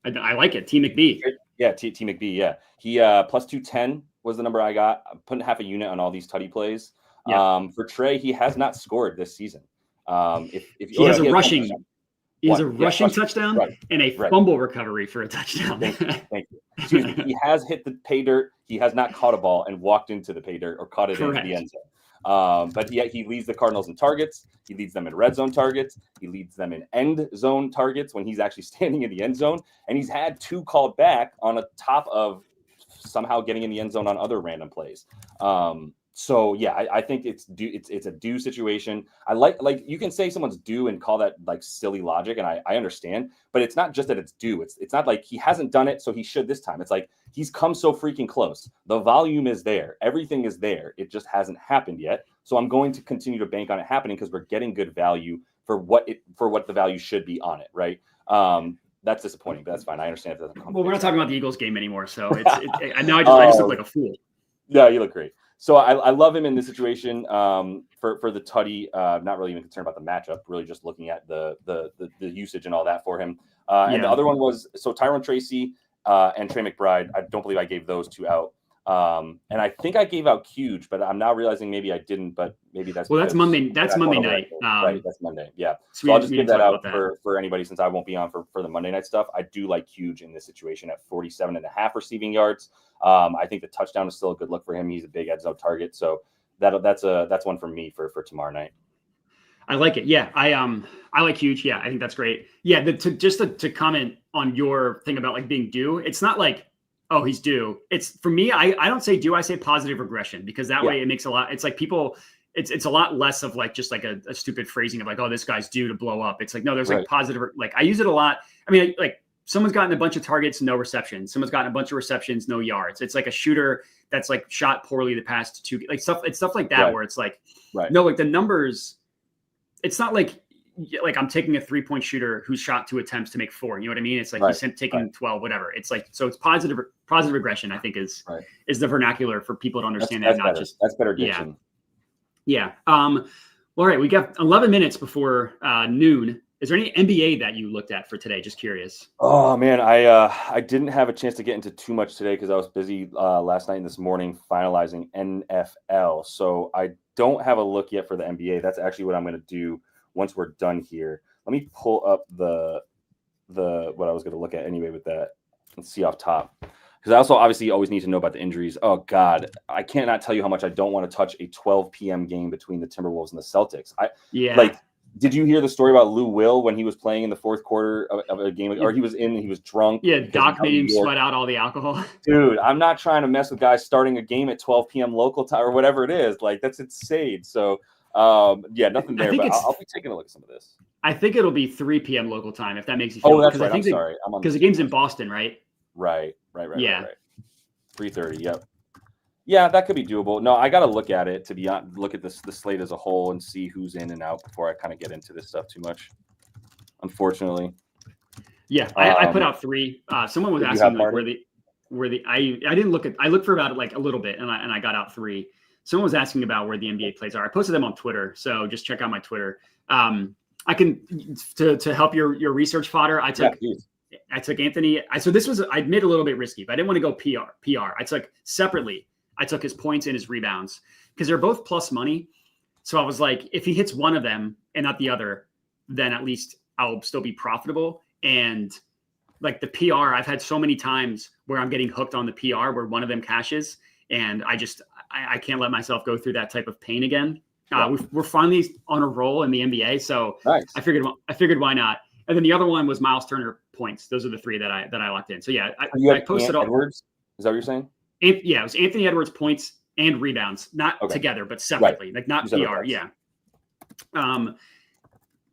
Speaker 1: I like it. T McBee.
Speaker 2: Yeah. T McBee. Yeah. He plus 210 was the number I got. I'm putting half a unit on all these Tutty plays. Yeah. For Trey, he has not scored this season.
Speaker 1: He has a rushing touchdown and a fumble recovery for a touchdown.
Speaker 2: Thank you. Excuse me. He has hit the pay dirt. He has not caught a ball and walked into the pay dirt or caught it into the end zone. But yet he leads the Cardinals in targets. He leads them in red zone targets. He leads them in end zone targets when he's actually standing in the end zone. And he's had 2 called back on a top of somehow getting in the end zone on other random plays. So yeah, I think it's a due situation. I like you can say someone's due and call that like silly logic, and I understand, but it's not just that it's due. It's not like he hasn't done it, so he should this time. It's like he's come so freaking close. The volume is there, everything is there. It just hasn't happened yet. So I'm going to continue to bank on it happening, because we're getting good value for what the value should be on it, right? That's disappointing, but that's fine. I understand if it doesn't come.
Speaker 1: Well, we're not talking about the Eagles game anymore, so I know I just look like a fool.
Speaker 2: Yeah, you look great. So I love him in this situation for the Tutty. Not really even concerned about the matchup. Really just looking at the usage and all that for him. And the other one was Tyrone Tracy and Trey McBride. I don't believe I gave those 2 out. And I think I gave out Huge, but I'm now realizing maybe I didn't. But maybe that's
Speaker 1: that's Monday. That's Monday night.
Speaker 2: Right, that's Monday. Yeah. So I'll just give that out for anybody, since I won't be on for the Monday night stuff. I do like Huge in this situation at 47.5 receiving yards. I think the touchdown is still a good look for him. He's a big end zone target, so that's one for me for tomorrow night.
Speaker 1: I like it. Yeah, I like Huge. Yeah, I think that's great. Yeah, to comment on your thing about like being due. It's not like, oh, he's due. It's, for me, I don't say due. I say positive regression, because that way it makes a lot. It's like people. It's a lot less of like just like a stupid phrasing of like, oh, this guy's due to blow up. It's like, no, there's like positive. Like, I use it a lot. I mean, like, someone's gotten a bunch of targets, no receptions. Someone's gotten a bunch of receptions, no yards. It's like a shooter that's like shot poorly the past 2, like stuff. It's stuff like that where it's like, no, like the numbers. It's not like I'm taking a 3-point shooter who's shot 2 attempts to make 4. You know what I mean? It's like he's taking 12, whatever. It's like, so it's positive regression, I think is the vernacular for people to understand that's
Speaker 2: better diction.
Speaker 1: Yeah. All right. We got 11 minutes before noon. Is there any NBA that you looked at for today? Just curious.
Speaker 2: Oh man, I didn't have a chance to get into too much today because I was busy last night and this morning finalizing NFL. So I don't have a look yet for the NBA. That's actually what I'm going to do once we're done here. Let me pull up the what I was going to look at anyway with that and see off top. Because I also obviously always need to know about the injuries. Oh God, I cannot tell you how much I don't want to touch a 12 p.m. game between the Timberwolves and the Celtics. Did you hear the story about Lou Will when he was playing in the fourth quarter of a game, or he was drunk?
Speaker 1: Yeah, Doc made him sweat out all the alcohol.
Speaker 2: Dude, I'm not trying to mess with guys starting a game at 12 p.m. local time or whatever it is. Like, that's insane. So, yeah, nothing there. But I'll be taking a look at some of this.
Speaker 1: I think it'll be 3 p.m. local time if that makes you feel.
Speaker 2: Oh, that's right. I'm sorry.
Speaker 1: Because the game's in Boston, right?
Speaker 2: Right.
Speaker 1: Yeah.
Speaker 2: Right. 3:30. Yep. Yeah, that could be doable. No, I got to look at it look at the slate as a whole and see who's in and out before I kind of get into this stuff too much. Unfortunately.
Speaker 1: Yeah, I put out 3. Someone was asking like I didn't look at. I looked for about like a little bit and I got out 3. Someone was asking about where the NBA plays are. I posted them on Twitter, so just check out my Twitter. I can to help your research fodder. I took Anthony. So this was I admit a little bit risky, but I didn't want to go PR. I took separately. I took his points and his rebounds because they're both plus money. So I was like, if he hits one of them and not the other, then at least I'll still be profitable. And like the PR, I've had so many times where I'm getting hooked on the PR where one of them cashes, and I can't let myself go through that type of pain again. We're finally on a roll in the NBA, so nice. I figured why not. And then the other one was Miles Turner points. Those are the 3 that I locked in. So yeah, I posted all.
Speaker 2: Edwards? Is that what you're saying?
Speaker 1: Yeah, it was Anthony Edwards points and rebounds, not together, but separately, like not PR. Yeah. And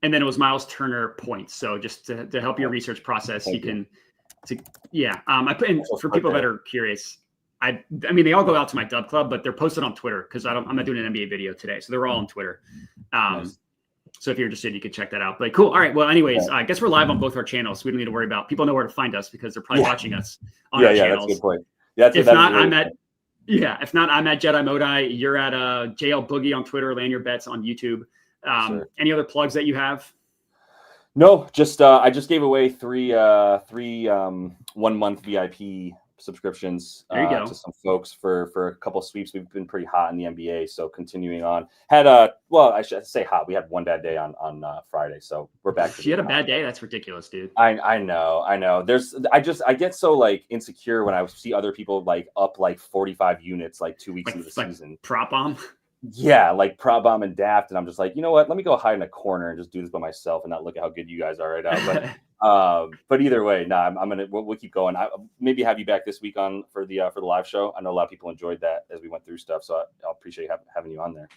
Speaker 1: then it was Miles Turner points. So just to help your research process, I put in for people that are curious. I mean, they all go out to my Dub Club, but they're posted on Twitter because I'm not doing an NBA video today, so they're all on Twitter. Nice. So if you're interested, you can check that out. But cool. All right. Well, anyways, I guess we're live on both our channels, so we don't need to worry about people know where to find us because they're probably watching us on our channels. That's a good point. If not, I'm at Jedi Modi. You're at JL Boogie on Twitter. Land Your Bets on YouTube. Any other plugs that you have?
Speaker 2: No, just I just gave away 3 1-month VIP subscriptions to some folks for a couple of sweeps. We've been pretty hot in the NBA, so continuing on. I should say hot. We had one bad day on Friday, so we're back.
Speaker 1: You had a bad day? That's ridiculous, dude.
Speaker 2: I know. I get so like insecure when I see other people like up like 45 units like 2 weeks into the season.
Speaker 1: Prop bomb. Yeah,
Speaker 2: like Prop Bomb and Daft, and I'm just like, you know what? Let me go hide in a corner and just do this by myself and not look at how good you guys are right now. But either way, we'll keep going. Maybe have you back this week for the live show. I know a lot of people enjoyed that as we went through stuff, so I'll appreciate having you on there.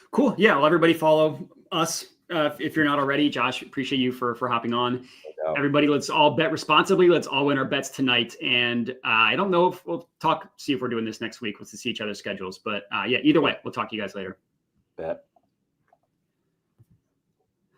Speaker 1: Cool. Yeah, well, everybody follow us if you're not already. Josh, appreciate you for hopping on. Everybody, let's all bet responsibly. Let's all win our bets tonight. And I don't know if we'll see if we're doing this next week. Let's see each other's schedules. But either way, we'll talk to you guys later.
Speaker 2: Bet.